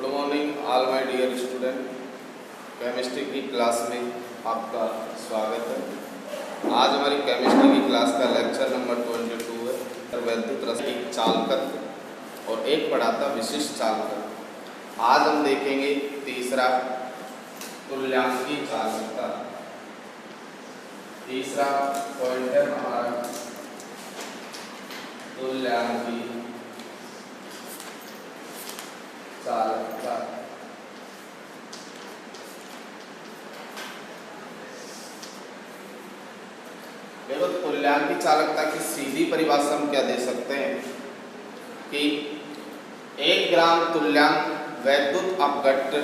Good morning all my dear student. Chemistry की class में आपका स्वागत है। आज हमारी केमिस्ट्री की क्लास का लेक्चर नंबर 22 है। वैद्युत रासायनिक चालकत्व और एक पढ़ाता विशिष्ट चालकत्व। आज हम देखेंगे तीसरा तुल्यांकी चालकता। तीसरा पॉइंट है हमारा तुल्यांकी चालकता। देखो, तुल्यांकी चालकता की सीधी परिभाषा हम क्या दे सकते हैं कि 1 ग्राम तुल्यांक वैद्युत अपघट्ट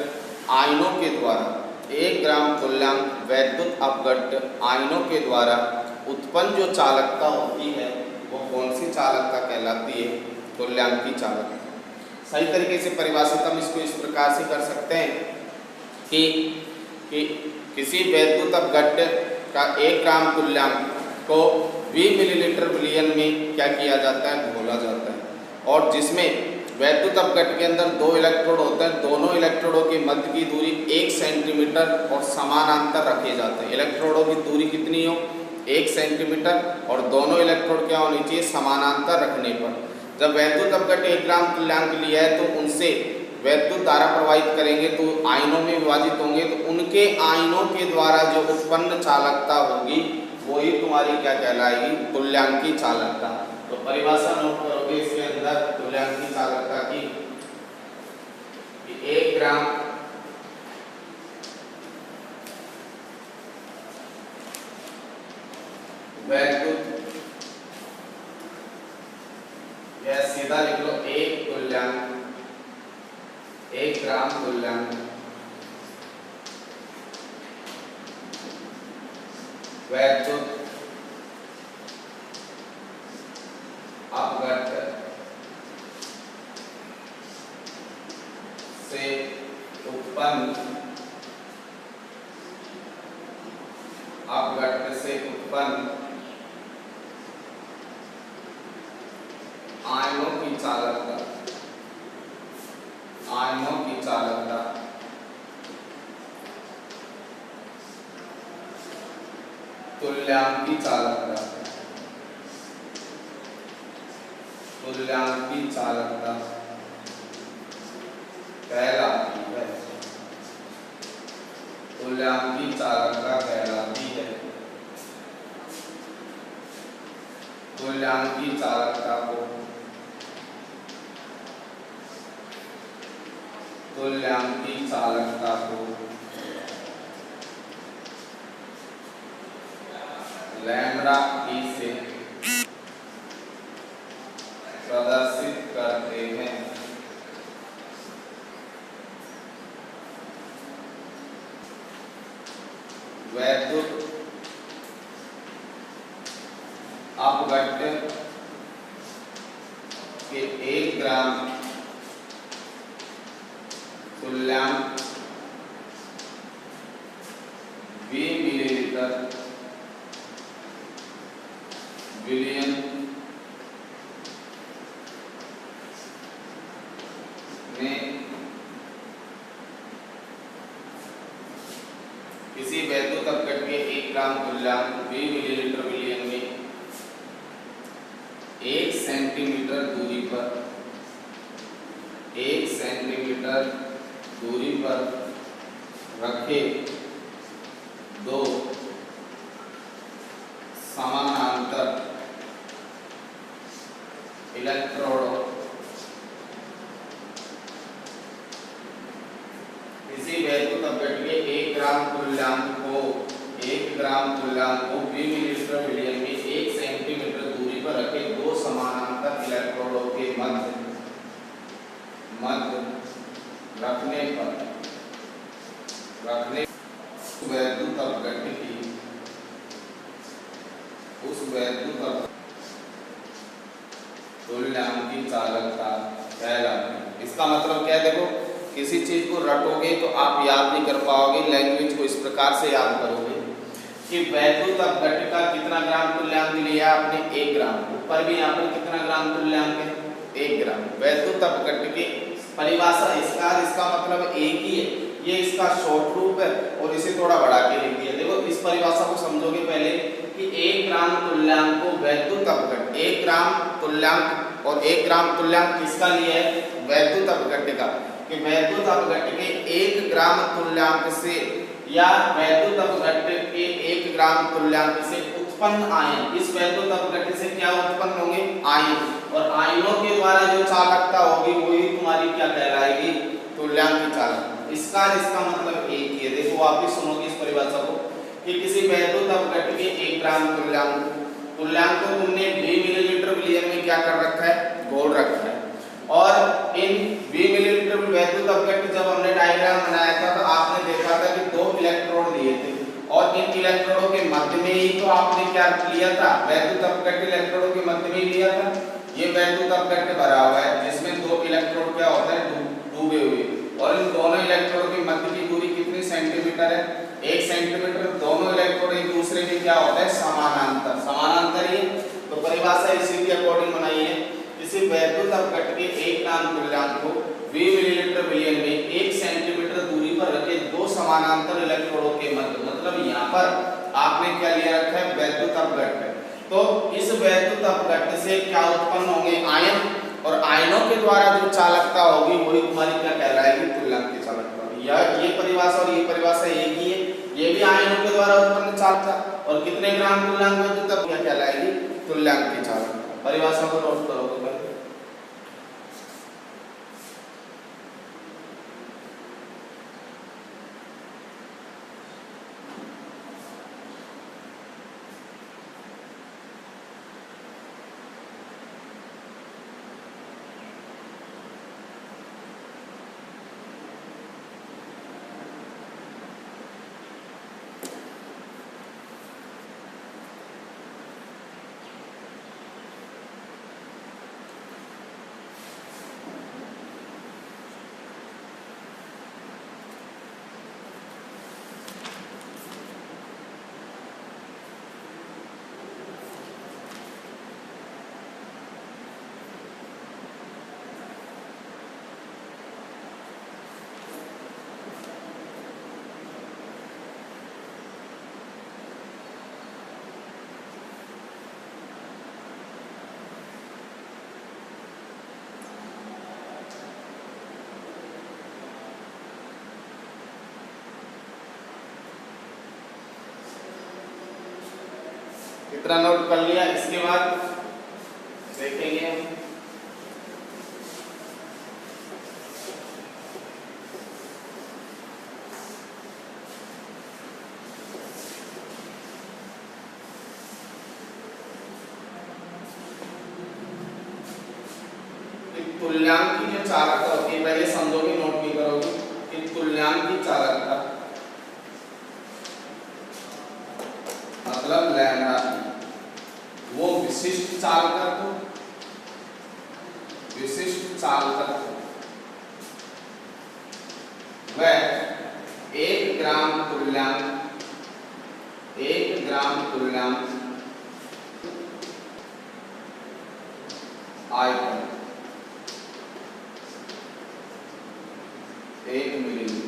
आयनों के द्वारा 1 ग्राम तुल्यांक वैद्युत अपघट्ट आयनों के द्वारा उत्पन्न जो चालकता होती है वो कौन सी चालकता कहलाती है? तुल्यांकी चालकता। सही तरीके से परिभाषित हम इसको इस प्रकार से कर सकते हैं कि किसी वैद्युत अपघट्ट का 1 ग्राम तुल्यांक को 20 मिलीलीटर विलयन में क्या किया जाता है? घोला जाता है। और जिसमें वैद्युत अपघट्ट के अंदर 2 इलेक्ट्रोड होते हैं, दोनों इलेक्ट्रोडों के मध्य की दूरी 1 सेंटीमीटर और समानांतर रखे जाते हैं। इलेक्ट्रोडों की दूरी कितनी हो? 1 सेंटीमीटर, और दोनों इलेक्ट्रोड क्या होनी चाहिए? समानांतर रखने पर जब वैद्युत अपघट्ट 1 ग्राम तुल्यांक लिया है तो उनसे वैद्युत धारा प्रवाहित करेंगे तो आयनों में विभाजित होंगे, तो उनके आयनों के द्वारा जो उत्पन्न चालकता होगी वही तुम्हारी क्या कहलाएगी? तुल्यांकी चालकता। तो परिभाषा नोट करोगे इसके अंदर तुल्यांकी चालकता की कि 1 ग्राम वैद्युत, या सीधा लिख लो 1 तुल्यांक 1 ग्राम तुल्यांक वैद्युत अपघट्ट से उत्पन्न आयनों की चालकता तुल्यांकी चालकता कहलाती है। तुल्यांकी चालकता कहलाती है। तुल्यांकी चालकता को लैम्ब्डा ई से प्रदर्शित करते हैं। वैद्युत अपघट्ट के 1 ग्राम तुल्यांक 20 मिलीलीटर विलयन में किसी वैद्युत अपघट्ट के 1 ग्राम तुल्यांक 20 मिलीलीटर विलयन में 1 सेंटीमीटर दूरी पर 1 सेंटीमीटर दूरी पर रखे 2 समानांतर इलेक्ट्रोड किसी वैद्युत अपघट्ट के 1 ग्राम तुल्यांक को 20 मिलीलीटर विलयन में 1 सेंटीमीटर दूरी पर रखे 2 समानांतर इलेक्ट्रोडों के मध्य रखने वैद्युत अपघट्ट की तुल्यांकी चालकता कहलाती है। इसका मतलब क्या है? देखो, किसी चीज को रटोगे तो आप याद नहीं कर पाओगे, लैंग्वेज को इस प्रकार से याद करोगे कि वैद्युत अपघट्ट का कितना ग्राम तुल्यांक लिया आपने? 1 ग्राम। ऊपर भी यहाँ पर कितना ग्राम तुल्यांक है? 1 ग्राम। वैद्युत अपघट्ट के परिभाषा इसका मतलब एक ही है, ये इसका शॉर्ट रूप है और इसे थोड़ा बढ़ा के लिख दिया। देखो इस परिभाषा को समझोगे पहले कि 1 ग्राम तुल्यांक को वैद्युत अपघट्य, 1 ग्राम तुल्यांक और 1 ग्राम तुल्यांक किसका लिया है? वैद्युत अपघट्य का। कि वैद्युत अपघट्य के 1 ग्राम तुल्यांक से या वैद्युत अपघट्य के 1 ग्राम तुल्यांक से उत्पन्न आयन, इस वैद्युत अपघट्य से क्या उत्पन्न होंगे? आयन, और आयनों के द्वारा जो चालकता होगी वही तुम्हारी क्या कहलाएगी? तुल्यांक की चालकता। इसका मतलब एक ही है। देखो वापिस सुनोगे इस परिभाषा को कि किसी वैद्युत अपघट्य के 1 ग्राम तुल्यांक को तुमने 20 मिलीलीटर विलयन में क्या कर रखा है? घोल रखा है। और इन 20 मिलीलीटर वैद्युत अपघट्य जब हमने डायग्राम बनाया था तो आपने देखा था कि 2 इलेक्ट्रोड दिए थे और इन इलेक्ट्रोडों के मध्य में ही तो आपने क्या लिया था? वैद्युत अपघट्य इलेक्ट्रोडों के मध्य में ही लिया था। ये वैद्युत अपघट्य भरा हुआ है जिसमें 2 इलेक्ट्रोड क्या होता है? डूबे हुए, और इन दोनों इलेक्ट्रोड के मध्य की दूरी कितनी सेंटीमीटर है? 1 सेंटीमीटर। दोनों इलेक्ट्रोड एक दूसरे के क्या होता है? समानांतर ही। तो परिभाषा इसी के अकॉर्डिंग बनाई है। किसी वैद्युत अपघट्य के 1 ग्राम तुल्यांक को 20 मिलीलीटर विलयन में 1 सेंटीमीटर दूरी पर रखे 2 समानांतर इलेक्ट्रोडों के मध्य, मतलब यहाँ पर आपने क्या लिया रखा है? वैद्युत अपघट्य। तो इस वैद्युत अपघट्य से क्या उत्पन्न होंगे? आयन, और आयनों के द्वारा जो चालकता होगी वही तुम्हारी क्या कहलाएगी? तुल्यांक की चालकता। ये परिभाषा और ये परिभाषा एक ही है। ये भी आयनों के द्वारा उत्पन्न चालकता, और कितने ग्राम तुल्यांक में तब क्या कहलाएगी? तुल्यांक की चालकता। परिभाषा को नोट करोगे पहले। इतना नोट कर लिया। इसके बाद देखेंगे हम तुल्यांक की जो चालकता होती है, पहले समझोगे, नोट नहीं करोगे कि तुल्यांक की चालकता मतलब लैम्डा, वो विशिष्ट चालकत्व वह 1 ग्राम तुल्यांक आयतन 1 मिलीलीटर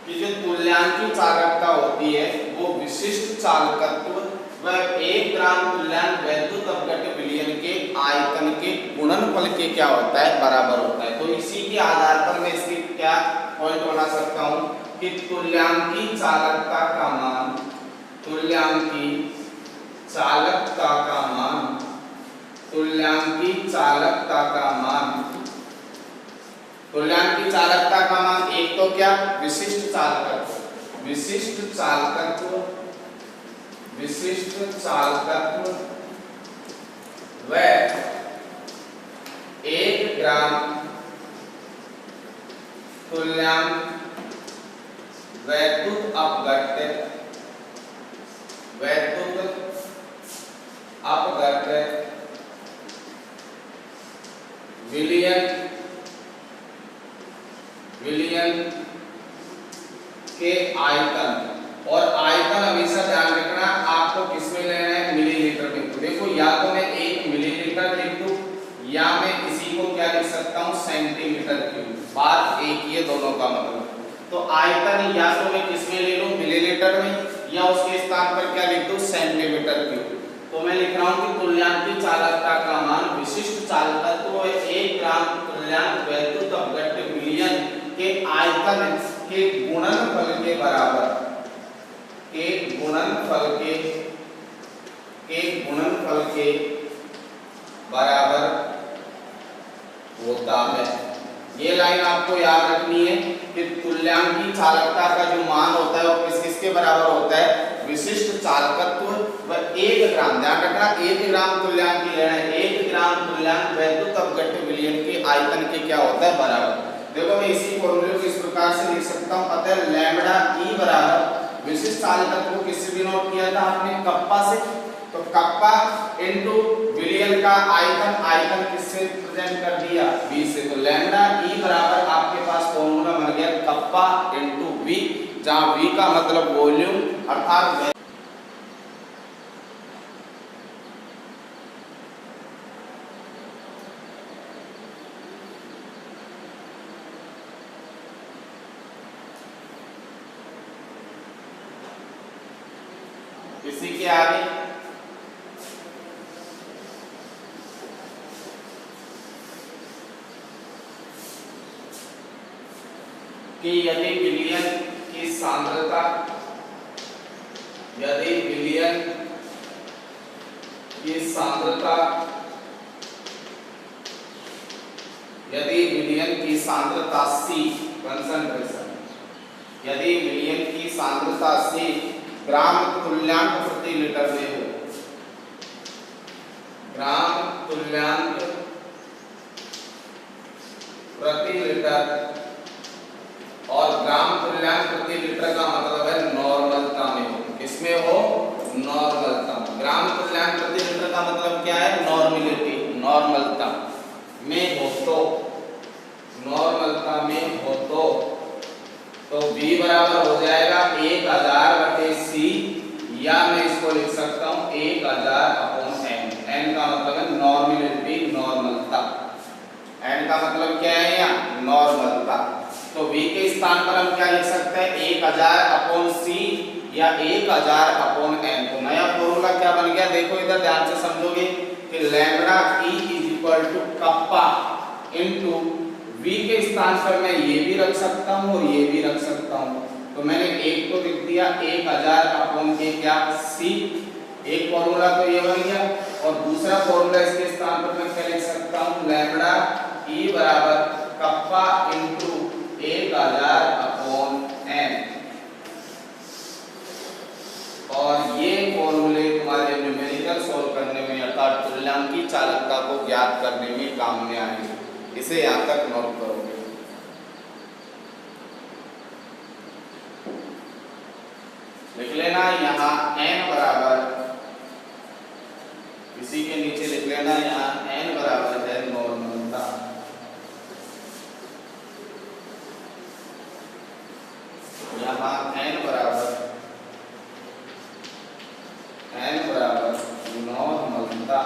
की जो तुल्यांक की चालकता होती है वो विशिष्ट चालकत्व वह 1 ग्राम तुल्यांक वैद्युत अपघट्य विलयन के आयतन के गुणनफल के क्या होता है? बराबर होता है। तो इसी के आधार पर मैं इसकी क्या पॉइंट बना सकता हूं कि तुल्यांक की चालकता का मान, तुल्यांक की चालकता का मान एक तो क्या? विशिष्ट चालकत्व वह 1 ग्राम तुल्यांक वैद्युत अपघट्य विलयन के आयतन, और आयतन हमेशा ध्यान रखना आपको किसमें लेना है? मिलीलीटर में। तो देखो या तो मैं 1 मिलीलीटर लिख दूं का मतलब। तो आयतन या तो मैं किसमें ले लूं, मिलीलीटर में, या उसके स्थान पर क्या लिख दूं, सेंटीमीटर क्यूब। तो मैं लिख रहा हूं कि तुल्यांकी चालकता का मान विशिष्ट चालकत्व 1 ग्राम तुल्यांक वैद्युत अपघट्य विलयन के आयतन के गुणनफल के बराबर, के गुणनफल के बराबर होता है। ये लाइन आपको याद रखनी है कि तुल्यांकी चालकता का जो मान होता है वो किसके बराबर होता है, विशिष्ट चालकत्व व 1 ग्राम, ध्यान रखना 1 ग्राम तुल्यांकी लेना है, 1 ग्राम तुल्यांक वैद्युत अपघट्य विलयन के आयतन के क्या होता है, बराबर। देखो मैं इसी फॉर्मूले को इस प्रकार से लिख सकता हूं, अतः लैम्बडा ई बराबर विशिष्ट चालकत्व को किससे डिनोट किया था आपने, कप्पा से। तो कप्पा इनटू विलयन का आयतन, आयतन किससे प्रेजेंट कर दिया, v से। तो लैम्बडा ई बराबर आपके पास फॉर्मूला बन गया कप्पा इनटू v, जहां v का मतलब वॉल्यूम अर्थात इसी के आगे कि यदि विलयन की सांद्रता, यदि विलयन की सांद्रता, यदि विलयन की सांद्रता C, कंसंट्रेशन, यदि विलयन की सांद्रता C ग्राम तुल्यांक प्रति लीटर में हो, ग्राम तुल्यांक प्रति लीटर, और ग्राम तुल्यांक प्रति लीटर का मतलब है नॉर्मलता में हो, किसमें हो, नॉर्मलता। ग्राम तुल्यांक प्रति लीटर का मतलब क्या है, नॉर्मलिटी, नॉर्मलता में हो तो, नॉर्मलता में हो तो v बराबर हो जाएगा 1000 बटे c, या मैं इसको लिख सकता हूं 1000 अपॉन n। n का मतलब है नॉर्मलिटी, नॉर्मलता। n का मतलब क्या है यहाँ, नॉर्मलता। तो v के स्थान पर हम क्या लिख सकते हैं, 1000 अपॉन c या 1000 अपॉन n। तो नया फॉर्मूला क्या बन गया, देखो इधर ध्यान से समझोगे कि lambda e is equal to kappa into v के स्थान पर मैं ये भी रख सकता हूँ और ये भी रख सकता हूँ। तो मैंने एक को लिख दिया 1000 अपॉन के क्या, c, एक फॉर्मूला तो ये बन गया, और दूसरा फॉर्मूला इसके स्थान पर मैं क्या लिख सकता हूँ, लैम्बडा e बराबर कप्पा इनटू 1000 अपॉन n। और ये फॉर्मूले तुम्हारे न्यूमेरिकल सॉल्व करने में अर्थात तुल्यांकी चालकता को ज्ञात करने में काम में आएंगे। इसे यहाँ तक नोट करोगे। लिख लेना यहाँ n बराबर, इसी के नीचे लिख लेना यहाँ n बराबर है नॉर्मलता। यहाँ n बराबर नॉर्मलता।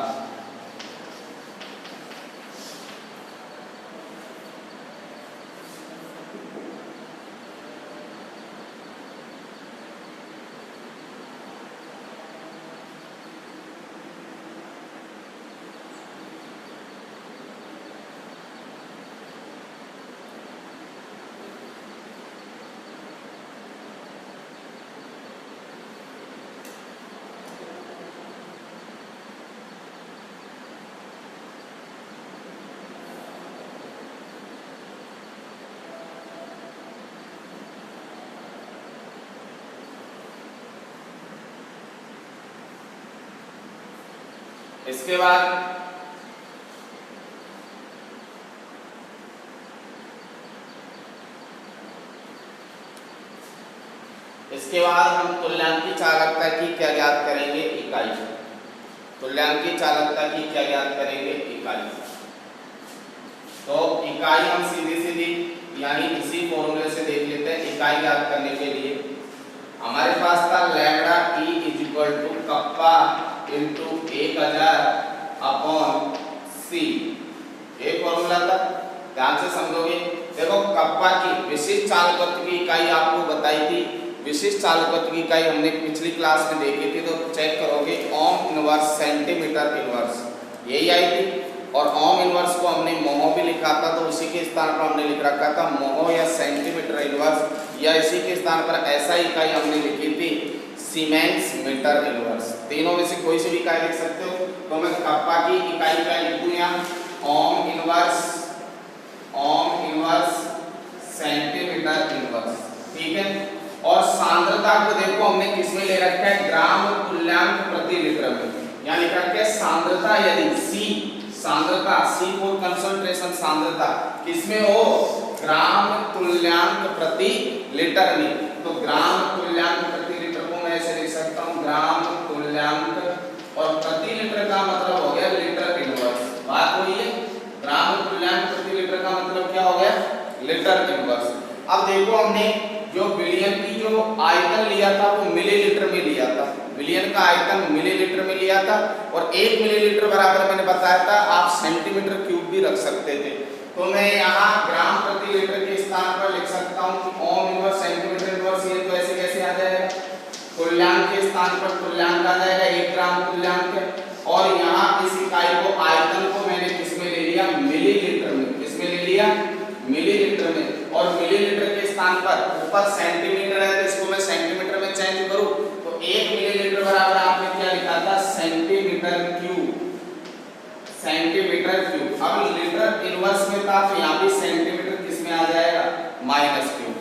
इसके बाद हम तुल्यांकी चालकता की क्या ज्ञात करेंगे, इकाई। तुल्यांकी चालकता की क्या ज्ञात करेंगे, इकाई। तो इकाई हम सीधी यानी इसी फॉर्मूले से देख लेते हैं। इकाई ज्ञात करने के लिए हमारे पास था lambda E is equal to kappa into 1000 upon C, एक फॉर्मूला था, ध्यान से समझोगे। देखो कप्पा की विशिष्ट चालकत्व की इकाई आपको बताई थी, विशिष्ट चालकत्व की इकाई हमने पिछली क्लास में देखी थी, तो चेक करोगे ओम इनवर्स सेंटीमीटर इनवर्स यही आई थी। और ओम इनवर्स को हमने मोहो भी लिखा था, तो उसी के स्थान पर हमने लिख रखा था मोहो या सेंटीमीटर इनवर्स, या इसी के स्थान पर ऐसा इकाई हमने लिखी थी सीमेंस मीटर इनवर्स। तीनों में से कोई सी भी इकाई लिख सकते हो। तो मैं कप्पा की इकाई क्या लिखूं यहाँ, ओम इनवर्स सेंटीमीटर इनवर्स, ठीक है। और सांद्रता को देखो हमने किसमें ले रखा है, ग्राम तुल्यांक प्रति लीटर में, यहाँ लिख रखा है सांद्रता, यदि सी सांद्रता, सी फॉर कंसंट्रेशन सांद्रता किसमें हो, ग्राम तुल्यांक प्रति लीटर में। तो ग्राम तुल्यांक प्रति लीटर को मैं ऐसे लिख सकता हूँ, ग्राम तुल्यांक, और प्रति लीटर का मतलब हो गया लीटर इनवर्स। बात हुई है, ग्राम तुल्यांक प्रति लीटर का मतलब क्या हो गया, लीटर इनवर्स। अब देखो हमने जो विलयन की जो आयतन लिया था वो मिलीलीटर में लिया था, विलयन का आयतन मिलीलीटर में लिया था, और 1 मिलीलीटर बराबर मैंने बताया था आप सेंटीमीटर क्यूब भी रख सकते थे। तो मैं यहाँ ग्राम प्रति लीटर के स्थान पर लिख सकता हूँ कि ओम इनवर्स सेंटीमीटर इनवर्स, ये तो ऐसे कैसे आ जाएगा, तुल्यांक के स्थान पर तुल्यांक आ जाएगा 1 ग्राम तुल्यांक, और यहाँ इस इकाई को आयतन को मैंने किसमें ले लिया, मिलीलीटर में, किसमें ले लिया, मिलीलीटर में। और मिलीलीटर के स्थान पर ऊपर सेंटीमीटर है, तो इसको मैं सेंटीमीटर में चेंज करूं तो 1 मिलीलीटर बराबर आपने क्या लिखा था, सेंटीमीटर क्यूब, सेंटीमीटर क्यूब। अब लीटर इनवर्स में था तो यहाँ भी सेंटीमीटर किसमें आ जाएगा, माइनस क्यूब।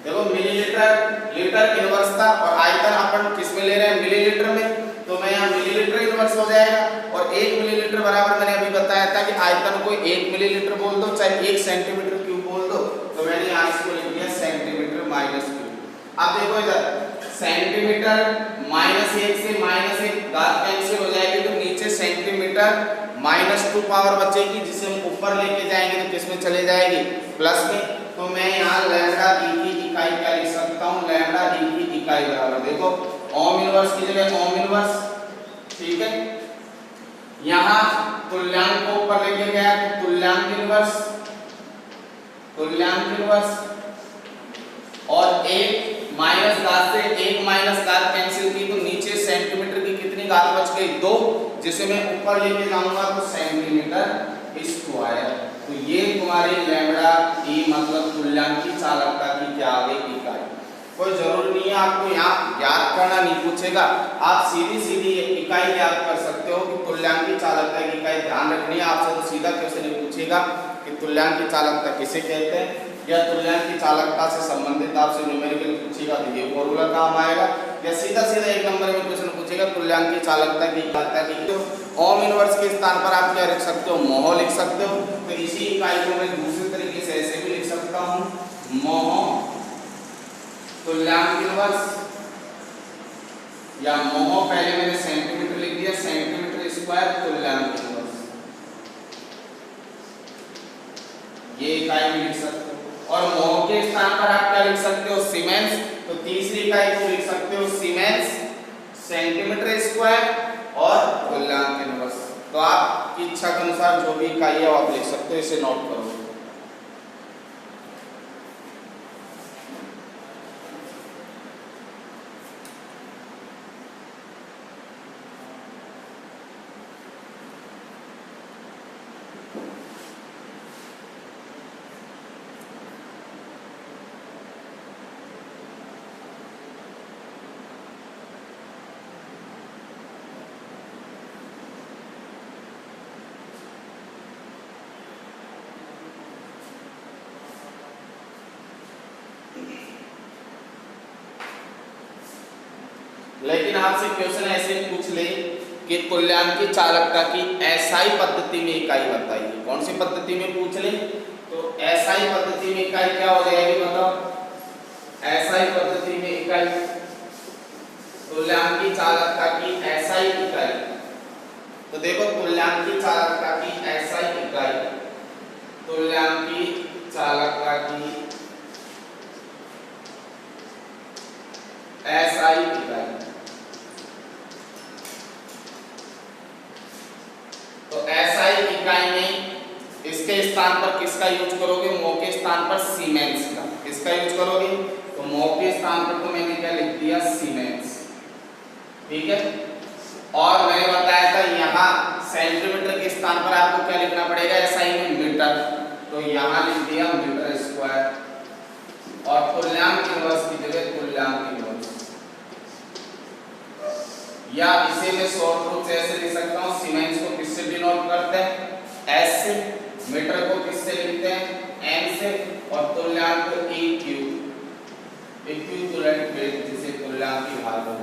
देखो मिलीलीटर लीटर इनवर्स था और आयतन अपन किसमें ले रहे हैं, मिलीलीटर में, तो मैं यहाँ मिलीलीटर इनवर्स हो जाएगा। और 1 मिलीलीटर बराबर मैंने अभी बताया था कि आयतन को 1 मिलीलीटर बोल दो चाहे 1 सेंटीमीटर क्यूब बोल दो, तो मैंने यहाँ इसको लिख दिया सेंटीमीटर माइनस क्यूब। अब देखो इधर सेंटीमीटर -1 से -1 घात कैंसिल हो जाएगी, तो नीचे सेंटीमीटर -2 पावर बचेगी, जिसे हम ऊपर लेके जाएंगे तो किसमें चले जाएगी, प्लस में। तो मैं यहाँ लैम्डा ई की इकाई क्या लिख सकता हूँ, लैम्डा ई की इकाई बराबर, देखो ओम इनवर्स की जगह ओम इनवर्स, ठीक है। यहाँ तुल्यांक को ऊपर लेके गया तो तुल्यांक इनवर्स, और 1 माइनस घात से 1 माइनस घात कैंसिल की, तो नीचे सेंटीमीटर की कितनी घात बच गई, 2, जिसे मैं ऊपर लेके जाऊंगा तो सेंटीमीटर स्क्वायर। तो ये तुम्हारी लैम्डा ई मतलब तुल्यांक की चालकता की क्या आ गई, इकाई। कोई जरूरी नहीं है आपको यहाँ ज्ञात करना नहीं पूछेगा, आप सीधी सीधी इकाई ज्ञात कर सकते हो कि तुल्यांक की चालकता की इकाई। ध्यान रखनी है आपसे, तो सीधा क्वेश्चन नहीं पूछेगा कि तुल्यांक की चालकता किसे कहते हैं, या तुल्यांक की चालकता से संबंधित आपसे न्यूमेरिकल पूछेगा तो ये फॉर्मूला काम आएगा, या सीधा सीधा 1 नंबर में क्वेश्चन पूछेगा तुल्यांक की चालकता की ओम इनवर्स के स्थान पर आप क्या लिख सकते हो, मोहो लिख सकते हो। तो इसी इकाई को मैं दूसरे तरीके से ऐसे भी लिख सकता हूँ, मोहो तुल्यांक इनवर्स, या मोहो पहले मैंने सेंटीमीटर लिख दिया, सेंटीमीटर स्क्वायर तुल्यांक इनवर्स, ये इकाई भी लिख सकते हो। और मोहो के स्थान पर आप क्या लिख सकते हो, सीमेंस, तो तीसरी इकाई को लिख सकते हो सीमेंस सेंटीमीटर स्क्वायर और तुल्यांक इनवर्स। तो आपकी इच्छा के अनुसार जो भी इकाई है वो आप लिख सकते हो, इसे नोट करो। लेकिन आपसे क्वेश्चन ऐसे पूछ ले कि तुल्यांक की चालकता की एसआई पद्धति में इकाई बताइए, कौन सी पद्धति में पूछ ले, तो एसआई पद्धति में इकाई क्या हो जाएगी बताओ, एसआई पद्धति में इकाई तुल्यांक की चालकता की एसआई इकाई। तो देखो तुल्यांक की चालकता की एसआई इकाई, तुल्यांक की चालकता की एसआई इकाई, तो एसआई इकाई में इसके स्थान पर किसका यूज करोगे? मो के स्थान पर सीमेंस का। किसका यूज करोगे? तो मो के स्थान पर तो मैंने क्या लिख दिया? सीमेंस। ठीक है। और मैंने बताया था यहाँ सेंटीमीटर के स्थान पर आपको क्या लिखना पड़ेगा? एसआई में मीटर, तो यहाँ लिख दिया मीटर स्क्वायर। और तुल्यांक इनवर्स की जगह तुल्यांक इनवर्स, या इसे मैं शॉर्ट रूप से ऐसे लिख सकता हूँ, सीमेंस को किससे डिनोट करते हैं? एस से। मीटर को किससे लिखते हैं? एम से। और तुल्यांक को EQ, इक्विवेलेंट वेट, जिसे तुल्यांक की भाग है।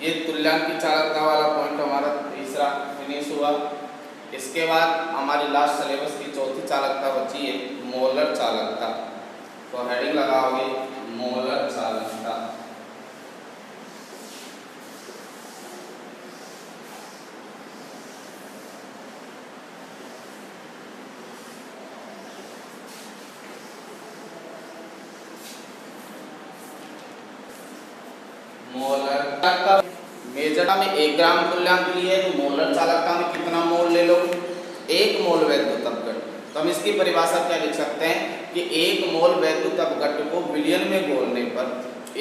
ये तुल्यांक की चालकता वाला पॉइंट हमारा तीसरा फिनिश हुआ। इसके बाद हमारी लास्ट सिलेबस की चौथी चालकता बची है, मोलर चालकता। तो हेडिंग लगाओगे मोलर चालकता। मोलर चालकता मेजरता में 1 ग्राम तुल्यांक लिए तो मोलर चालकता में कितना मोल ले लो? 1 मोल वैद्युत अपघट्ट। तो हम इसकी परिभाषा क्या लिख सकते हैं कि 1 मोल वैद्युत अपघट्ट को विलयन में घोलने पर,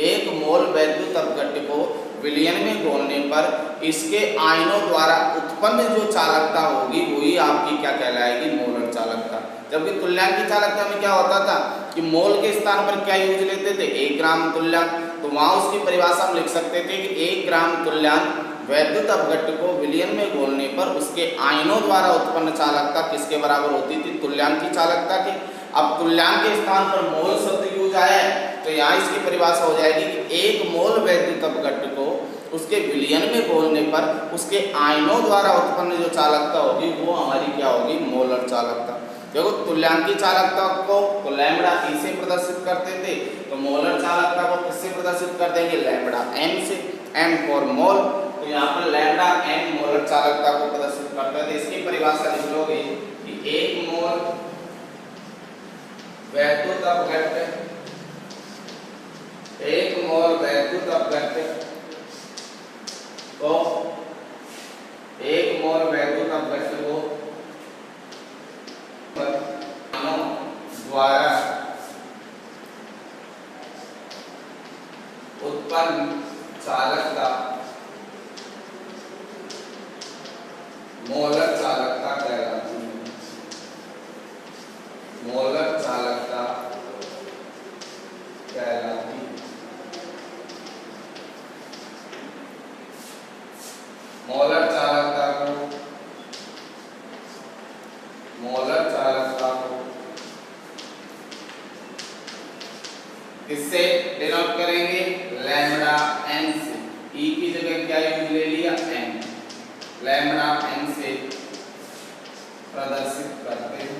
1 मोल वैद्युत अपघट्ट को विलयन में घोलने पर इसके आयनों द्वारा उत्पन्न जो चालकता होगी वही आपकी क्या कहलाएगी? मोलर चालकता। जबकि तुल्यांक की चालकता में क्या होता था कि मोल के स्थान पर क्या यूज लेते थे? 1 ग्राम तुल्यांक। तो वहां उसकी परिभाषा हम लिख सकते थे कि 1 ग्राम तुल्यांक वैद्युत अपघट्ट को विलयन में घोलने पर उसके आयनों द्वारा उत्पन्न चालकता किसके बराबर होती थी? तुल्यांक की चालकता की। अब तुल्यांक के स्थान पर मोल शब्द यूज आया है तो यहाँ इसकी परिभाषा हो जाएगी कि 1 मोल वैद्युत अपघट्ट को उसके विलयन में घोलने पर उसके आयनों द्वारा उत्पन्न जो चालकता होगी वो हमारी क्या होगी? मोलर चालकता। देखो तुल्यांक की चालकता को तो लैम्बडा E से प्रदर्शित करते थे, तो मोलर चालकता को किससे प्रदर्शित कर देंगे? लैम्बडा M से। M फॉर मोल, तो यहाँ पर लैम्बडा M मोलर चालकता को प्रदर्शित करता है। इसकी परिभाषा लिख लोगे कि 1 मोल वैद्युत अपघट्ट, 1 मोल वैद्युत अपघट्ट को 1 मोल वैद्युत अपघट्ट को द्वारा उत्पन्न चालकता मोलर चालकता कहलाती है। मोलर चालकता कहलाती है। मोलर चालकता को किससे डिनोट करेंगे? लैम्बडा n से। E की जगह क्या यूज ले लिया? n। लैम्बडा n से प्रदर्शित करते हैं।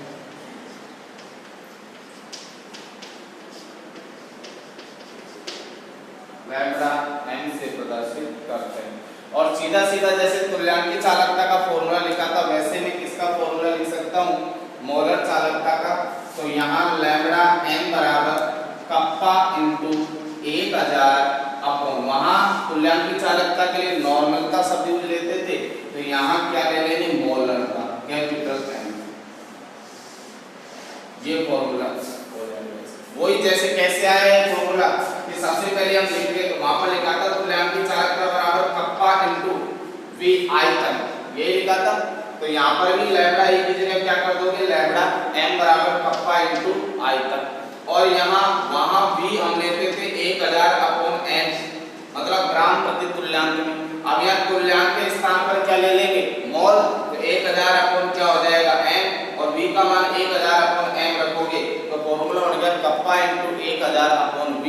लैम्बडा n से प्रदर्शित करते हैं। और सीधा सीधा जैसे तुल्यांक की चालकता का फॉर्मूला लिखा था वैसे मैं किसका फॉर्मूला लिख सकता हूँ? मोलर चालकता का। तो यहाँ लैम्बडा n बराबर कप्पा इंटू 1000 अपॉन, वहां तुल्यांक की चालकता के लिए नॉर्मलता शब्द यूज लेते थे, तो यहाँ क्या ले लेंगे? मोलर का, कैपिटल M। ये फॉर्मूला हो जाएगा। वही जैसे कैसे आया है फॉर्मूला कि सबसे पहले हम लिख रहे तो वहां पर लिखा था तुल्यांक की चालकता बराबर कप्पा इंटू V आयतन, ये लिखा था। तो यहाँ पर भी लैम्बडा E की जगह क्या कर दोगे? लैम्बडा M बराबर कप्पा इंटू आयतन। और यहाँ वहाँ V हम लेते थे 1000/n, मतलब ग्राम प्रति तुल्यांक में। अब यहाँ तुल्यांक के स्थान पर क्या ले लेंगे, मोल, तो 1000 क्या हो जाएगा m, और V का मान 1000/m रखोगे तो फॉर्मूला बन गया कप्पा × 1000/V,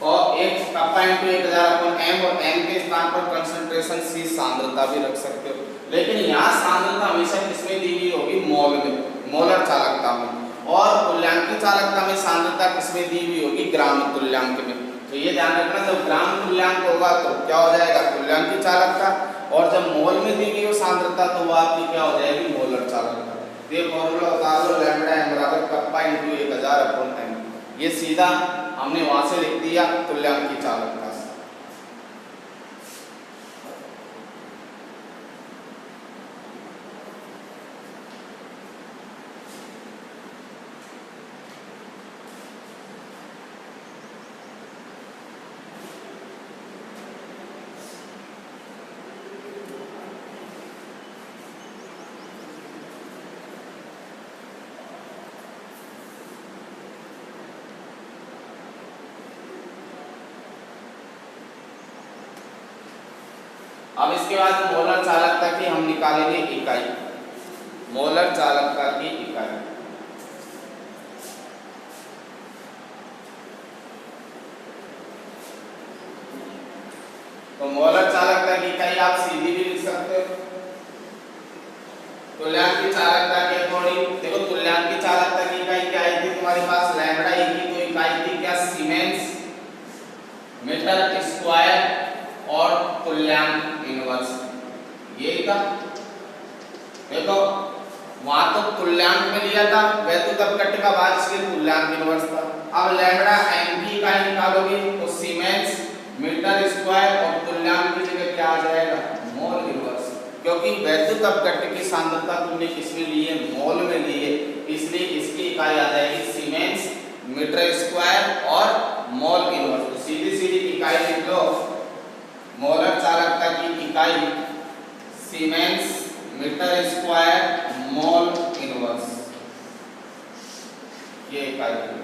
और एक कप्पा × 1000/m, और m के स्थान पर कंसंट्रेशन C सांद्रता भी रख सकते हो। लेकिन यहाँ सांद्रता हमेशा किसमें दी गई होगी, मोल में, मोलर चालकता में, और तुल्यांकी चालकता में सांद्रता किसमें दी हुई होगी, ग्राम तुल्यांक में। तो ये ध्यान रखना, जब ग्राम तुल्यांक होगा तो क्या हो जाएगा, तुल्यांकी चालकता, और जब मोल में दी गई हो सांद्रता तो वो आपकी क्या हो जाएगी, मोलर चालकता। तो ये फॉर्मूला उतार लो, लैम्ब्डा m बराबर कप्पा × 1000/m। ये सीधा हमने वहां से लिख दिया तुल्यांकी चालकता। अब इसके बाद मोलर चालकता की हम निकालेंगे इकाई, मोलर चालकता की इकाई। तो मोलर चालकता की इकाई आप सीधी भी लिख सकते हो तुल्यांकी चालकता के अकॉर्डिंग। देखो तुल्यांकी चालकता की इकाई क्या आई थी तुम्हारे पास, लैम्ब्डा e की तो इकाई थी क्या, सीमेंस मीटर स्क्वायर और तुल्यांक इनवर्स, यही था। देखो वहां तो तुल्यांक में लिया था, वैद्युत अपघट्ट का भाग, इसलिए तुल्यांक इनवर्स था। अब लैम्ब्डा m की इकाई निकालोगे तो सीमेंस मीटर स्क्वायर, और तुल्यांक की जगह क्या आ जाएगा, मोल इनवर्स, क्योंकि वैद्युत अपघट्ट की सांद्रता तुमने किसमें ली है, मोल में ली है, इसलिए इसकी इकाई आ जाएगी सीमेंस मीटर स्क्वायर और मोल इनवर्स। तो सीधी सीधी इकाई लिख लो, मोलर चालकता की इकाई siemens metre square mole inverse, ये इकाई है।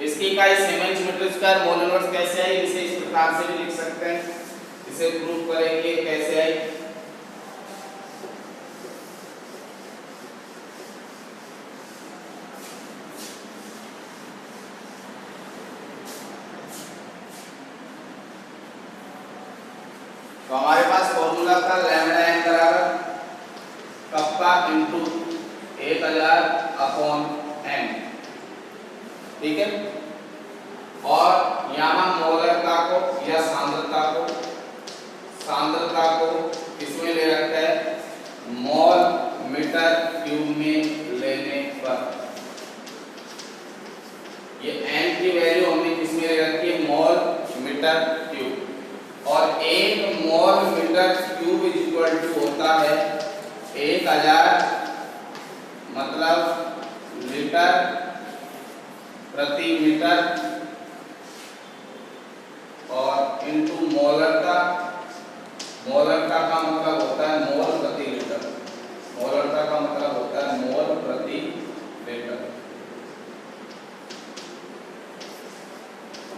इसकी इकाई siemens metre square mole inverse कैसे आई, इसे इस प्रकार से भी लिख सकते हैं, इसे प्रूव करेंगे कैसे आई। तो हमारे पास फॉर्मूला था लैम्ब्डा m बराबर कप्पा × 1000/m, ठीक है। और यहाँ मोलरता को या सांद्रता को किसमें ले रखा है, मोल मीटर क्यूब में लेने पर, ये n की वैल्यू हमने किसमें ले रखी है, मोल मीटर क्यूब, और 1 मोल मीटर क्यूब इक्वल टू होता है 1000, मतलब लीटर प्रति मीटर, और इनटू मोलरता का मतलब होता है मोल प्रति लीटर, मोलरता का मतलब होता है मोल प्रति लीटर,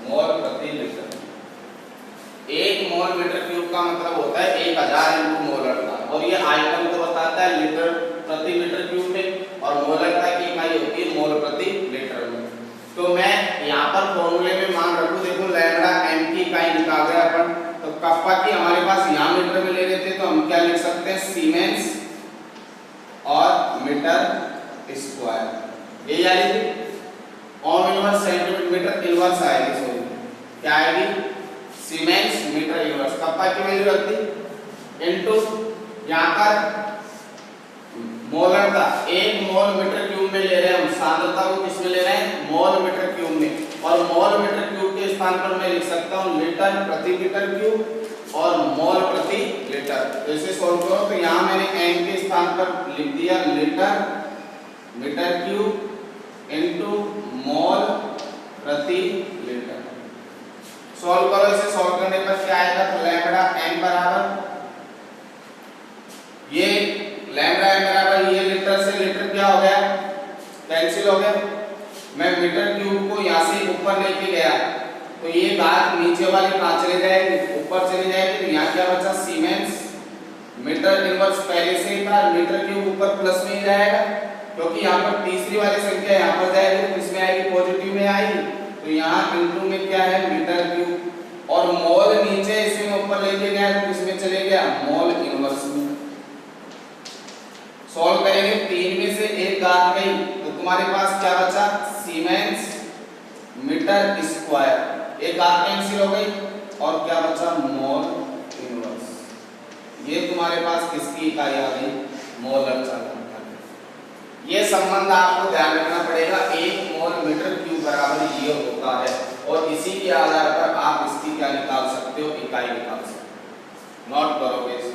मोल प्रति लीटर। 1 मोल मीटर क्यूब का मतलब होता है 1000 इंटू मोलरता, और ये आयतन को बताता है लीटर प्रति मीटर क्यूब में, और मोलरता की इकाई होती है मोल प्रति लीटर में। तो मैं यहाँ पर फॉर्मूले में मान रखूं, देखो लैम्डा एम की इकाई निकाल रहे अपन, तो कप्पा की हमारे पास यहाँ मीटर में ले लेते तो हम क्या लिख सकते हैं, सीमेंस और मीटर स्क्वायर। ये यानी ओम इनवर्स सेंटीमीटर इनवर्स आएगी, सॉरी क्या आएगी, सीमेंस मीटर इनवर्स। कप्पा की वैल्यू रख दी इनटू यहाँ पर मोलरता, 1 मोल मीटर क्यूब में ले रहे हैं हम, सांद्रता को किसमें ले रहे हैं, मोल मीटर क्यूब में, और मोल मीटर क्यूब के स्थान पर मैं लिख सकता हूँ लीटर प्रति मीटर क्यूब और मोल प्रति लीटर। तो इसे सॉल्व करो तो यहाँ मैंने एम के स्थान पर लिख दिया litre metre cube into mole प्रति लीटर। सॉल्व करो, इसे सॉल्व करने पर क्या आएगा, तो लैम्डा एम बराबर ये लैम्डा एम बराबर ये लीटर से लीटर क्या हो गया, कैंसिल हो गया। मैं मीटर क्यूब को यहाँ से ऊपर लेके गया तो ये बात नीचे वाली कहाँ चले जाएगी, ऊपर चली जाएगी, तो यहाँ क्या बचा, सीमेंस मीटर इनवर्स पहले से ही था, मीटर क्यूब ऊपर प्लस में ही जाएगा, क्योंकि यहाँ पर तीसरी वाली संख्या यहाँ पर जाएगी तो किसमें आएगी, पॉजिटिव में आएगी, तो यहाँ इनटू में क्या है, मीटर क्यूब, और मोल नीचे इसमें ऊपर लेके गया तो किसमें चले गया, मोल इनवर्स में। सॉल्व करेंगे, 3 में से 1 काट गई तो तुम्हारे पास क्या बचा, सीमेंस मीटर स्क्वायर, एक आठ कैंसिल हो गई, और क्या बचा, मोल इनवर्स। ये तुम्हारे पास किसकी इकाई आ गई, मोलर चालकता। ये संबंध आपको ध्यान रखना पड़ेगा, 1 मोल मीटर क्यूब बराबर ये होता है, और इसी के आधार पर आप इसकी क्या निकाल सकते हो, इकाई निकाल सकते हो। नोट करोगे इसे।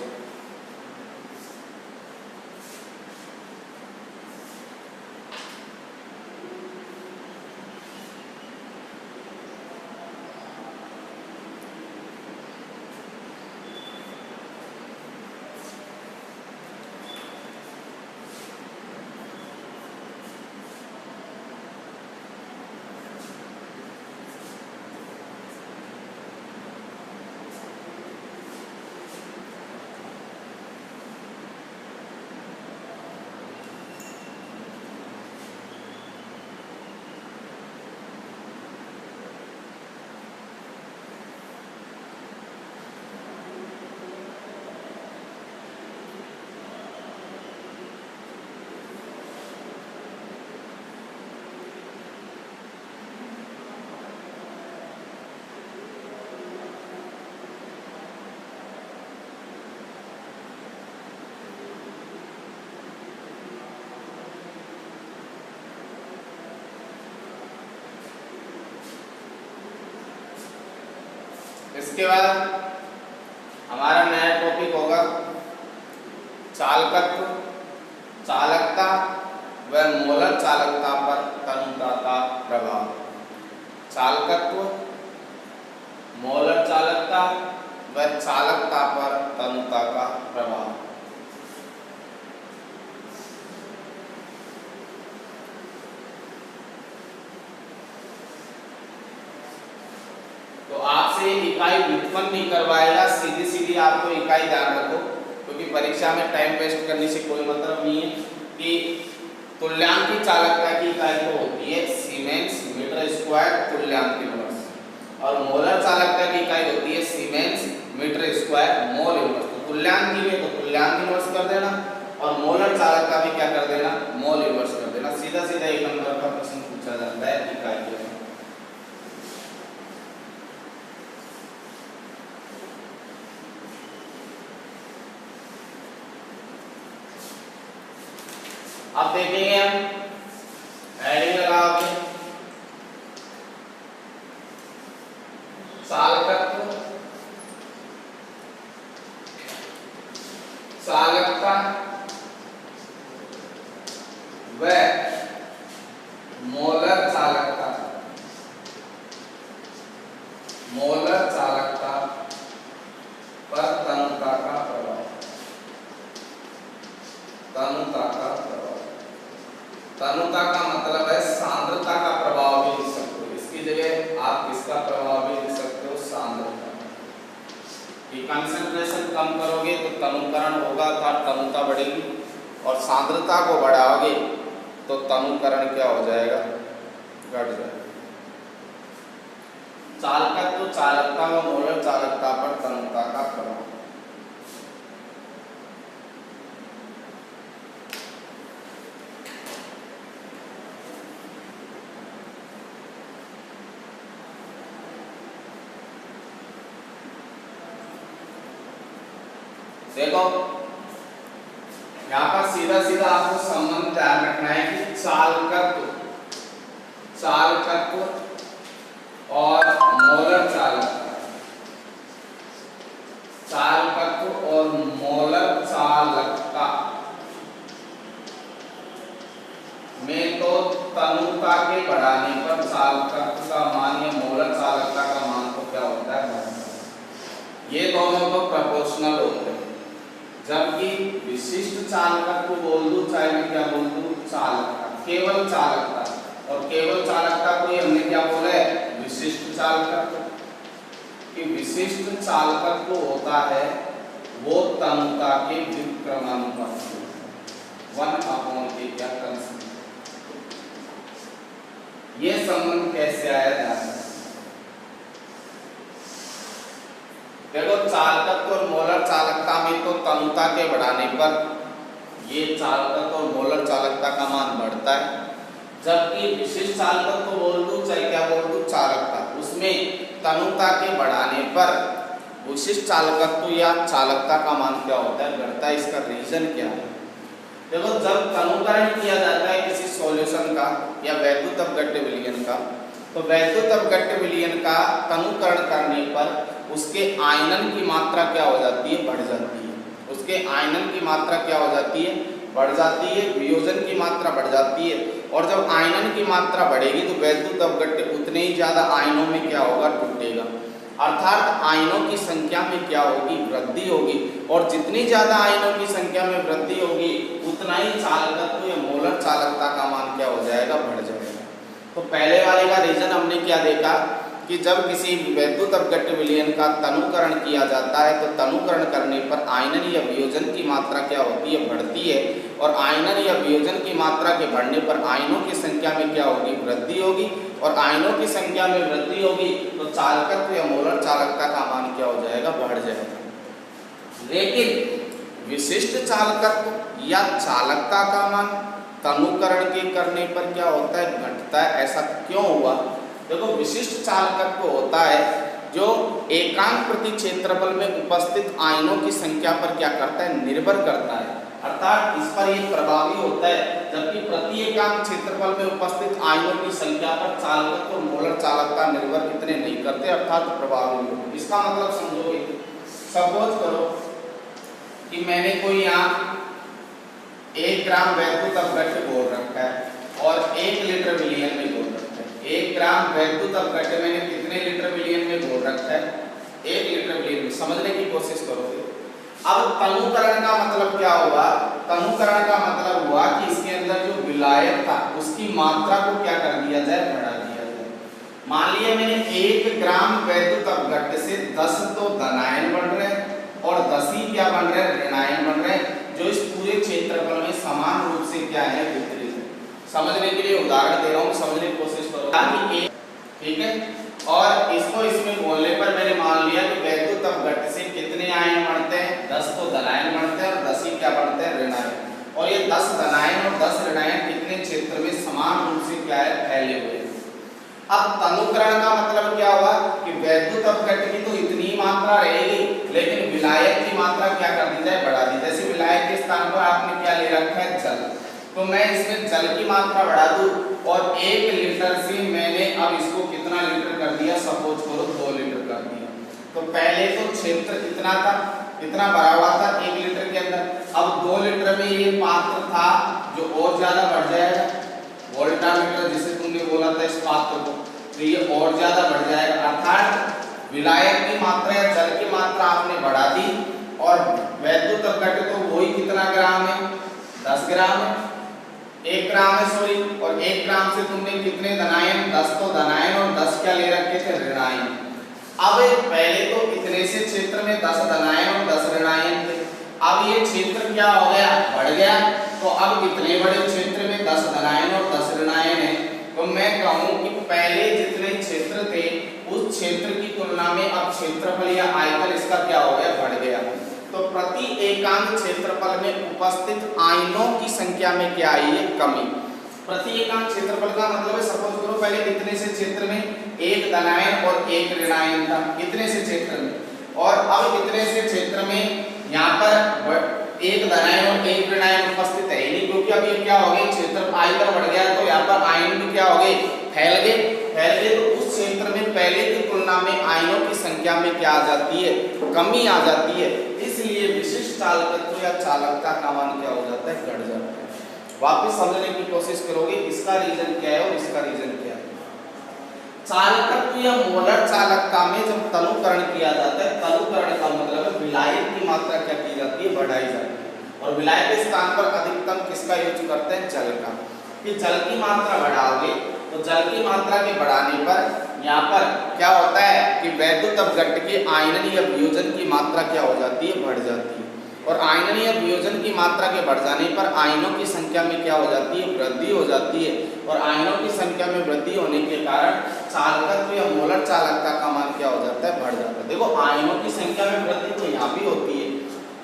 इसके बाद हमारा नया टॉपिक होगा चालकत्व, चालकता व मोलर चालकता पर तनुता का प्रभाव। चालकत्व, मोलर चालकता व चालकता पर तनुता का प्रभाव। तो आपसे इकाई व्युत्पन्न नहीं करवाएगा, सीधी सीधी आपको इकाई ध्यान रखो, क्योंकि परीक्षा में टाइम वेस्ट करने से कोई मतलब नहीं है। कि तुल्यांकी चालकता की इकाई तो होती है सीमेंस मीटर स्क्वायर तुल्यांक इनवर्स, और मोलर चालकता की इकाई होती है siemens metre square mole inverse. तो तुल्यांकी में तो तुल्यांक इनवर्स कर देना, और मोलर चालकता भी क्या कर देना, मोल इनवर्स कर देना। सीधा सीधा 1 नंबर का प्रश्न पूछा जाता है इकाई के। अब देखेंगे हम हेडिंग लगाओगे, चालकत्व, चालकता व मोलर चालकता, मोलर चालकता पर तनुता का प्रभाव, तनुता का प्रभाव। तनुता का मतलब है सांद्रता का प्रभाव भी लिख सकते हो, इसकी जगह आप किसका प्रभाव भी लिख सकते हो, सांद्रता। कंसंट्रेशन कम करोगे तो तनुकरण होगा अर्थात तनुता बढ़ेगी, और सांद्रता को बढ़ाओगे तो तनुकरण क्या हो जाएगा, घट जाएगा। चालकत्व चालकता व मोलर चालकता पर तनुता का प्रभाव। देखो यहाँ पर सीधा सीधा आपको संबंध ध्यान रखना है कि चालकत्व और मोलर चालकता, चालकत्व और मोलर चालकता में तो तनुता के बढ़ाने पर चालकत्व का मान या मोलर चालकता का मान तो क्या होता है, ये दोनों तो प्रोपोर्शनल होते हैं। जबकि विशिष्ट चालकत्व बोल दूं चाहे मैं क्या बोल दूं, चालकता, केवल चालकता, और केवल चालकता को हमने क्या बोला है, विशिष्ट चालकत्व। कि विशिष्ट चालकत्व होता है वो तनुता के व्युत्क्रमानुपात 1/k क्या कंसेप्ट। ये संबंध कैसे आया ध्यान रखना। देखो चालकत्व और मोलर चालकता में तो तनुता के बढ़ाने पर ये चालकत्व और मोलर चालकता का मान बढ़ता है, जबकि विशिष्ट चालकत्व बोल दूं चाहे क्या बोल दूं, चालकता, उसमें तनुता के बढ़ाने पर विशिष्ट चालकत्व या चालकता का मान क्या होता है, घटता है। इसका रीजन क्या है, देखो जब तनुकरण किया जाता है किसी सॉल्यूशन का या वैद्युत अपघट्य विलयन का, तो वैद्युत अपघट्य विलयन का तनुकरण करने पर उसके आयनन की मात्रा क्या हो जाती है, बढ़ जाती है। उसके आयनन की मात्रा क्या हो जाती है, बढ़ जाती है, वियोजन की मात्रा बढ़ जाती है। और जब आयनन की मात्रा बढ़ेगी तो वैद्युत अपघट्य उतने ही ज्यादा आयनों में क्या होगा, टूटेगा, अर्थात आयनों की संख्या में क्या होगी, वृद्धि होगी। और जितनी ज्यादा आयनों की संख्या में वृद्धि होगी उतना ही चालकत्व या मोलर चालकता का मान क्या हो जाएगा, बढ़ जाएगा। तो पहले वाले का रीजन हमने क्या देखा कि जब किसी वैद्युत अपघट्य विलयन का तनुकरण किया जाता है तो तनुकरण करने पर आयनन या वियोजन की मात्रा क्या होती है, बढ़ती है। और आयनन या वियोजन की मात्रा के बढ़ने पर आयनों की संख्या में क्या होगी, वृद्धि होगी। और आयनों की संख्या में वृद्धि होगी तो चालकत्व या मोलर चालकता का मान क्या हो जाएगा, बढ़ जाएगा। लेकिन विशिष्ट चालकत्व या चालकता का मान तनुकरण के करने पर क्या होता है, घटता है। ऐसा क्यों हुआ, देखो विशिष्ट चालकत्व होता है जो एकांक प्रति क्षेत्रफल में उपस्थित आयनों की संख्या पर क्या करता है, निर्भर करता है, अर्थात इस पर ये प्रभावी होता है। जबकि प्रति एकांक क्षेत्रफल में उपस्थित आयनों की संख्या पर चालकत्व और मोलर चालकता निर्भर इतने नहीं करते, अर्थात प्रभावी होते। इसका मतलब समझोगे, सपोज करो कि मैंने कोई यहाँ 1 ग्राम वैद्युत अपघट्य बोल रखा है और 1 लीटर विलयन में बोल रखा है। 1 ग्राम वैद्युत अपघट्य मैंने कितने लीटर विलयन में बोल रखा है, 1 लीटर विलयन में। समझने की कोशिश करोगे। अब तनुकरण का मतलब क्या हुआ, तनुकरण का मतलब हुआ कि इसके अंदर जो विलायक था उसकी मात्रा को क्या कर दिया जाए, बढ़ा दिया जाए। मान लिया मैंने 1 ग्राम वैद्युत अपघट्य से 10 तो धनायन बन रहे हैं और 10 ही क्या बन रहे हैं, ऋणायन बन रहे हैं, जो इस पूरे क्षेत्रफल में समान रूप से क्या है, वितरित है। समझने के लिए उदाहरण दे रहा हूँ, समझने की कोशिश करो। ठीक है, और इसको इसमें बोलने पर मैंने मान लिया कि वैद्युत अपघट्य से कितने आयन बढ़ते हैं, 10 तो धनायन बढ़ते हैं और 10 ही क्या बढ़ते हैं, ऋणायन। और ये 10 धनायन और 10 ऋणायन कितने क्षेत्र में समान रूप से क्या है, फैले हुए हैं। अब तनुकरण का मतलब क्या हुआ कि वैद्युत अपघट्य की तो इतनी मात्रा रहेगी, लेकिन विलायक की मात्रा क्या कर दी जाए, बढ़ा दी। जैसे विलायक के स्थान पर आपने क्या ले रखा है, जल, तो मैं इसमें जल की मात्रा बढ़ा दूं और 1 लीटर से मैंने अब इसको कितना लीटर कर दिया, सपोज करो 2 लीटर कर दिया। तो पहले तो क्षेत्र कितना था, कितना भरा हुआ था 1 लीटर के अंदर। अब 2 लीटर में ये पात्र था जो और ज्यादा बढ़ जाएगा, वोल्टामीटर जिसे तुमने बोला था इस पात्र को, तो ये और ज्यादा बढ़ जाएगा। अर्थात विलायक की मात्रा या जल की मात्रा आपने बढ़ा दी और वैद्युत अपघट्य तो वही कितना ग्राम है, 10 ग्राम है, 1 ग्राम है सॉरी। और 1 ग्राम से तुमने कितने धनायन, 10 तो धनायन और 10 क्या ले रखे थे, ऋणायन। अब पहले तो इतने से क्षेत्र में 10 धनायन और 10 ऋणायन थे। अब ये क्षेत्र क्या हो गया, बढ़ गया। तो अब इतने बड़े क्षेत्र में 10 धनायन और 10 ऋणायन है, तो मैं कहूं कि पहले जितने क्षेत्र थे उस क्षेत्र की तुलना में अब क्षेत्रफल या आयतन इसका क्या हो गया, बढ़ गया। तो प्रति एकांक क्षेत्रफल में उपस्थित आयनों की संख्या में क्या आई है, कमी। प्रति एकांक क्षेत्रफल का मतलब है, सपोज करो पहले इतने से क्षेत्र में एक धनायन और एक ऋणायन था, इतने से क्षेत्र में, और अब इतने से क्षेत्र में यहाँ पर एक धनायन और एक ऋणायन उपस्थित है ही नहीं, क्योंकि अब ये क्या हो गया, क्षेत्र आयतन बढ़ गया, तो यहाँ पर आयन भी क्या हो गए, फैल गए। तो उस क्षेत्र में पहले की तुलना में आयनों की संख्या में क्या आ जाती है, कमी आ जाती है। इसलिए विशिष्ट चालकत्व या चालकता का मान क्या हो जाता है, घट जाता है। वापस समझने की कोशिश करोगे इसका रीजन क्या है और इसका रीजन क्या है। चालकत्व या मोलर चालकता में जब तनुकरण किया जाता है, तनुकरण का मतलब है विलायक की मात्रा क्या की जाती है, बढ़ाई जाती है। और विलायक के स्थान पर अधिकतम किसका यूज करते हैं, जल का। कि जल की मात्रा बढ़ाओगे तो जल की मात्रा के बढ़ाने पर यहाँ पर क्या होता है कि वैद्युत अपघट्ट के आयनन या वियोजन की मात्रा क्या हो जाती है, बढ़ जाती है। और आयनन या वियोजन की मात्रा के बढ़ जाने पर आयनों की संख्या में क्या हो जाती है, वृद्धि हो जाती है। और आयनों की संख्या में वृद्धि होने के कारण चालकत्व या मोलर चालकता का मान क्या हो जाता है, बढ़ जाता है। देखो आयनों की संख्या में वृद्धि तो यहाँ भी होती है,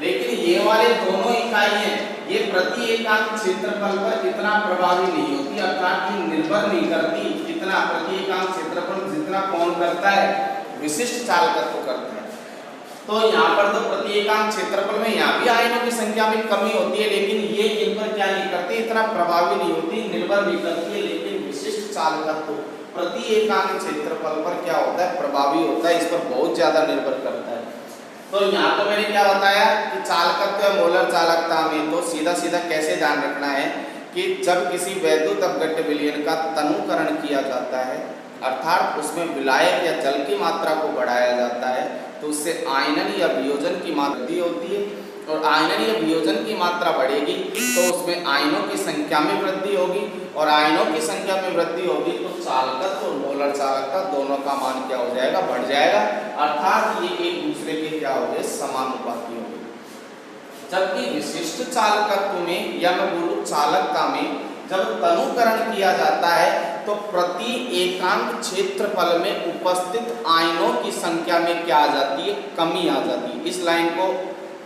लेकिन ये वाले दोनों इकाई हैं, ये प्रति एकांक क्षेत्रफल पर इतना प्रभावी नहीं होती, अर्थात ये निर्भर नहीं करती इतना प्रति एकांक क्षेत्रफल जितना कौन करता है, विशिष्ट चालकत्व करता है। तो यहाँ पर तो प्रति एकांक क्षेत्रफल में यहाँ भी आयनों की संख्या में कमी होती है, लेकिन ये इन पर क्या नहीं करती, इतना प्रभावी नहीं होती, निर्भर नहीं करती है। लेकिन विशिष्ट चालकत्व प्रति एकांक क्षेत्रफल पर क्या होता है, प्रभावी होता है, इस पर बहुत ज्यादा निर्भर करता है। तो यहाँ तो मैंने क्या बताया कि चालकत्व या मोलर चालकता में तो सीधा सीधा कैसे ध्यान रखना है कि जब किसी वैद्युत अपघट्ट विलयन का तनुकरण किया जाता है, अर्थात उसमें विलायक या जल की मात्रा को बढ़ाया जाता है, तो उससे आयनन या वियोजन की मात्रा होती है। और आयनन या वियोजन की मात्रा बढ़ेगी तो उसमें आयनों की संख्या में वृद्धि होगी, और आयनों की संख्या में वृद्धि होगी तो चालकत्व और मोलर चालकता दोनों का मान क्या हो जाएगा, बढ़ जाएगा। अर्थात ये एक दूसरे के क्या हो गए, समानुपाती हो गए। जबकि विशिष्ट चालकत्व में या मैं बोलूं चालकता में जब तनुकरण किया जाता है तो प्रति एकांक क्षेत्रफल में उपस्थित आयनों की संख्या में क्या आ जाती है, कमी आ जाती है। इस लाइन को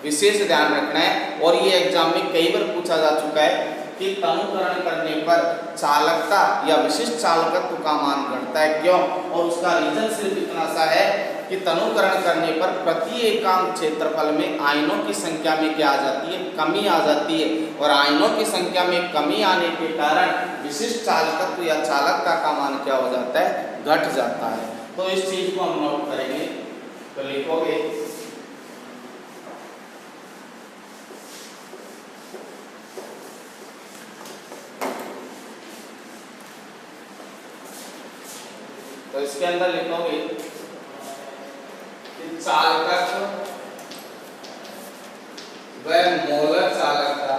विशेष ध्यान रखना है, और ये एग्जाम में कई बार पूछा जा चुका है कि तनुकरण करने पर चालकता या विशिष्ट चालकत्व का मान घटता है, क्यों, और उसका रीजन सिर्फ इतना सा है कि तनुकरण करने पर प्रति एकांक क्षेत्रफल में आयनों की संख्या में क्या आ जाती है, कमी आ जाती है। और आयनों की संख्या में कमी आने के कारण विशिष्ट चालकत्व या चालकता का मान क्या हो जाता है, घट जाता है। तो इस चीज को हम नोट करेंगे, तो लिखोगे तो इसके अंदर लिखोगे कि चालकत्व व मोलर चालकता,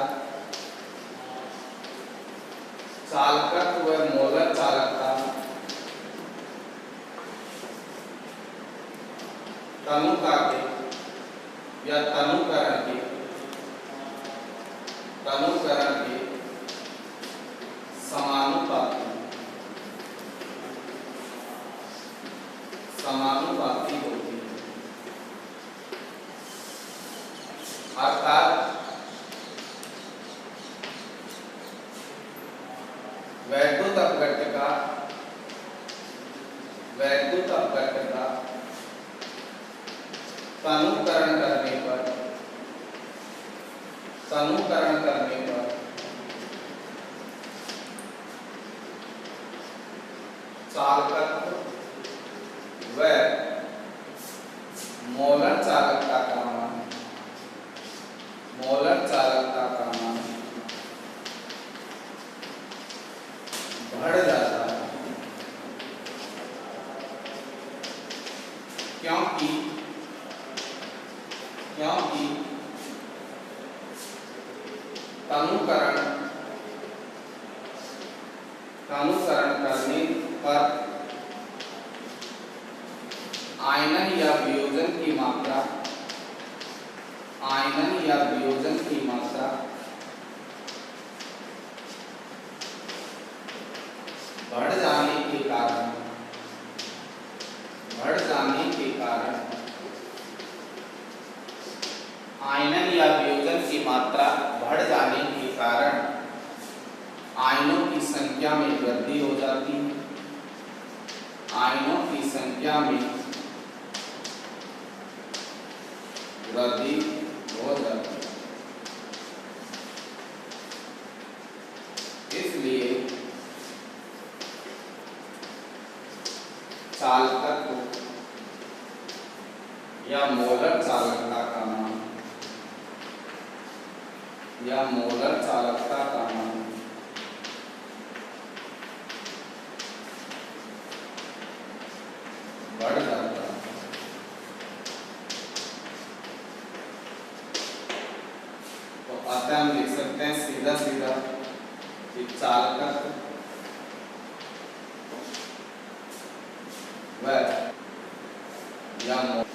चालकत्व व मोलर चालकता तनुता के या तनुकरण के समानुपाती होती है। अर्थात वैद्युत अपघट्ट का तनुकरण करने पर चालकत्व व मोलर चालकता का मान बढ़ जाता है, क्योंकि तनुकरण करने पर आयनन या वियोजन की मात्रा, आयनन या वियोजन की मात्रा बढ़ जाने के कारण, बढ़ जाने के कारण आयनन या वियोजन की मात्रा बढ़ जाने के कारण आयनों की संख्या में वृद्धि हो जाती है, आयनों की संख्या में वृद्धि हो जाती है। इसलिए चालकत्व या मोलर चालकता का नाम, या मोलर चालकता का नाम बढ़ जाता है। तो अतः हम लिख सकते हैं सीधा सीधा कि चालकत्व व या नोट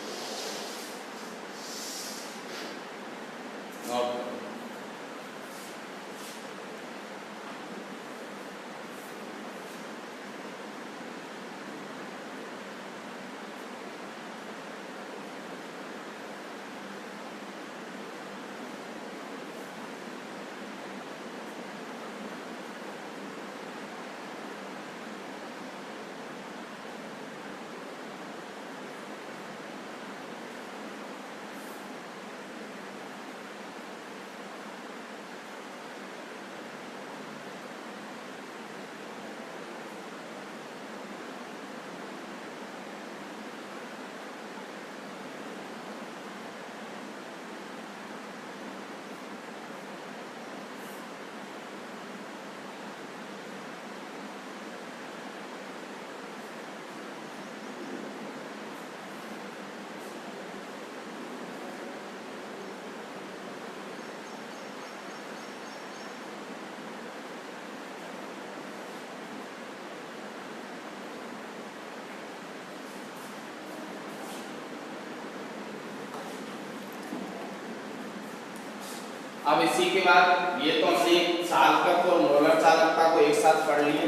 अब इसी के बाद ये तो हमने चालकत्व और मोलर चालकता को एक साथ पढ़ लिए।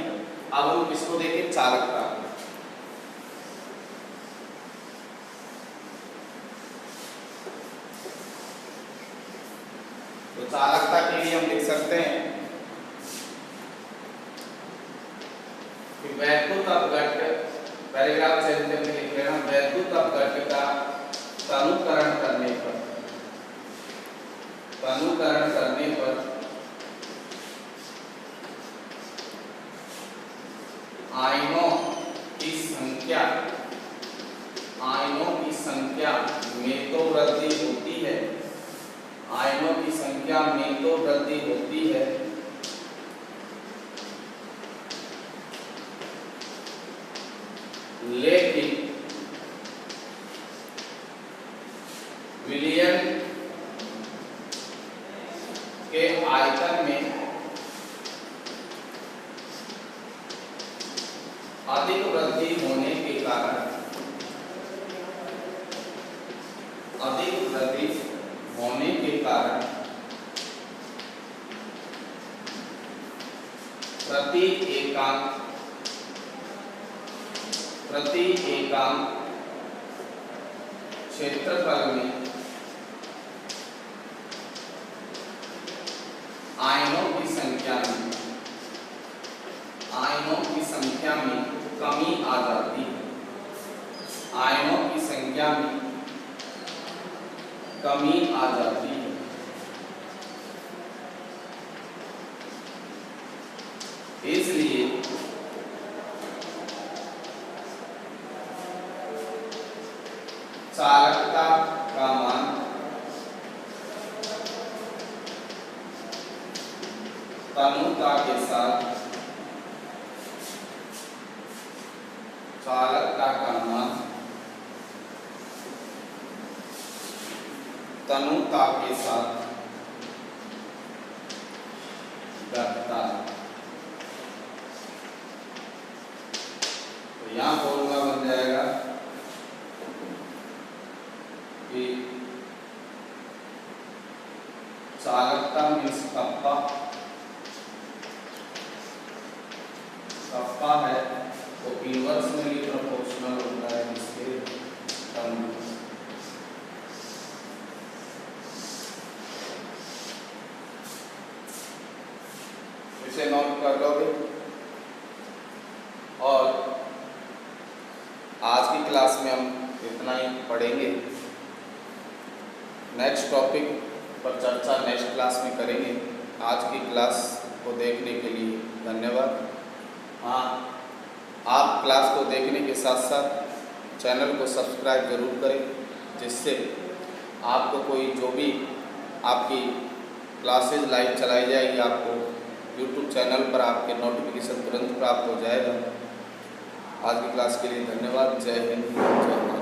अब हम किसको देखें, चालकता। तो चालकता के लिए हम लिख सकते हैं कि वैद्युत अपघट्ट, पैराग्राफ चेंज करके लिख लेना, वैद्युत अपघट्ट का तनुकरण करने पर, तनुकरण करने पर आयनों की संख्या, आयनों की संख्या में तो वृद्धि होती है, आयनों की संख्या में तो वृद्धि होती है, लेकिन विलयन के आयतन में अधिक वृद्धि होने के कारण, अधिक वृद्धि होने के कारण प्रति एकांक क्षेत्रफल में आयनों की संख्या में, आयनों की संख्या में कमी आ जाती है, आयनों की संख्या में कमी आ जाती है। इसलिए चालकता का मान तनुता के साथ, चालकता का मान तनुता के साथ घटता है। तो यहाँ फॉर्मूला बन जाएगा कि चालकता मीन्स कप्पा, कप्पा है तो इनवर्सली प्रोपोर्शनल होता है इसके टर्म। इसे नोट कर लोगे। और आज की क्लास में हम इतना ही पढ़ेंगे। नेक्स्ट टॉपिक पर चर्चा नेक्स्ट क्लास में करेंगे। आज की क्लास को देखने के लिए धन्यवाद। हाँ, आप क्लास को देखने के साथ साथ चैनल को सब्सक्राइब जरूर करें, जिससे आपको कोई जो भी आपकी क्लासेज लाइव चलाई जाएगी आपको यूट्यूब चैनल पर आपके नोटिफिकेशन तुरंत प्राप्त हो जाएगा। आज की क्लास के लिए धन्यवाद। जय हिंद, जय भारत।